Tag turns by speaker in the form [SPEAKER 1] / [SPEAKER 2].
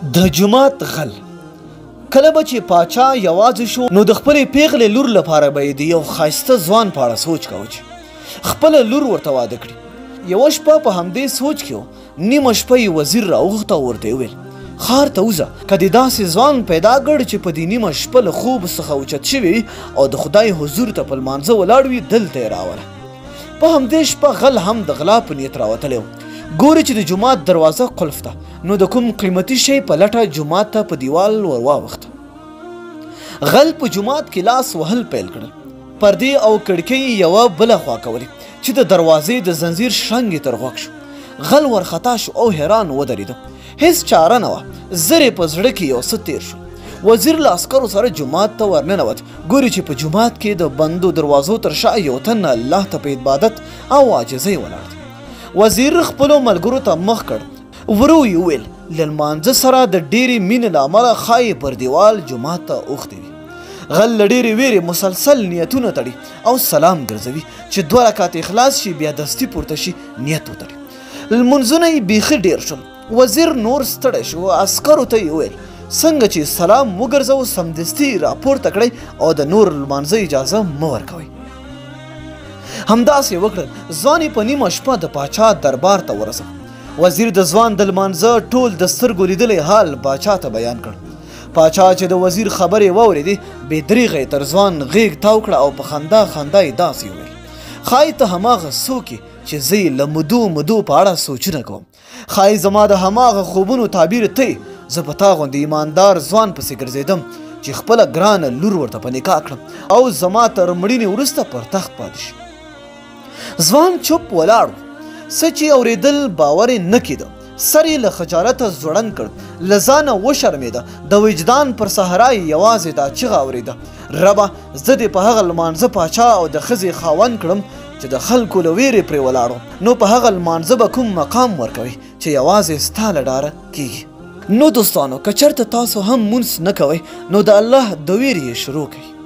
[SPEAKER 1] د جومات غل. کله به چې پاچا یوازې شو نو د خپلې پیغلې لور لپاره به یې د یو ښایسته ځوان په اړه سوچ کوه چې خپله لور ورته واده کړي. یوه شپه په همدې سوچ کې و، نیمه شپه یې وزیر راوغوښته او ورته یې وویل ښار ته وځه، که دې داسې ځوان پیدا کړ چې په دې نیمه شپه له خوب څخه اوچت شوی وي او د خدای حضور ته په لمانځه ولاړ وي، دلته یې راوله. په همدې شپه غل هم د غلا په نیت راوتلی و. ګوري چې د جومات دروازه قلف ده، نو د کوم قیمتي شی په لټه جومات ته په دیوال ور واوښته. غل په جومات کې لاس وهل پیل کړل. پردې او کړکۍ یوه بله خوا کولې چې د دروازې د زنځیر شرنګ یې تر غوږ شو. غل ورخطا شو او حیران ودرېده. هیڅ چاره نه وه. زر یې په زړه کې یو څه تیر شو. وزیر له عسکرو سره جومات ته ورننوت. ګوري چې په جومات کې د بندو دروازو تر شا یو تن الله ته په عبادت او عاجزۍ ولاړ دی. وزیر خپلو ملګرو ته مخ کړ. ورو یې وویل له لمانځه سره د ډېرې مینې له امله ښایي پر دیوال جومات ته اوښتې وي. غل له ډېرې ویرې مسلسل نیتونه تړي او سلام ګرځوي چې 2 رکعات اخلاص شي، بیا دستي پورته شي، نیت وتړي. لمونځونه یې بیخي ډېر شول. وزیر نور ستړی شو. عسکرو ته یې وویل څنګه چې سلام وګرځو سمدستي راپورته کړئ او د نور لمانځه اجازه مه ورکوئ. همداسې وکړل. ځوان یې په نیمه شپه د پاچا دربار ته ورسوه. وزیر د ځوان د لمانځه ټول د سترګو لیدلی حال پاچا ته بیان کړ. پاچا چې د وزیر خبرې واورېدې، بې دریغه یې تر ځوان غېږ تاو کړه او په خندا خندا یې داسې وویل ښایي ته هماغه څوک یې چې زه یې له مودو په اړه سوچونه کوم. ښایي زما د هماغه خوبونو تعبیر ته یې. زه په تا غوندې ایماندار ځوان پسې ګرځېدم چې خپله ګرانه لور ورته په نکاح کړم او زما تر مړینې وروسته پر تخت پاتې شي. ځوان چوپ ولاړ و. څه چې اورېدل باور یې نه کېده. سر یې له خجالته ځوړند کړ. له ځانه وشرمېده. د وجدان پر صحرا یې یوازې دا چغه اورېده ربه زه دې په هغه لمانځه پاچا او د ښځې خاوند کړم چې د خلکو له ویرې پرې ولاړ و. نو په هغه لمانځه به کوم مقام ورکوي چې یوازې ستا له ډاره کېږي. نو دوستانو که چېرته تاسو هم مونځ نه کوئ نو د الله د ویرې یې شروع کړئ.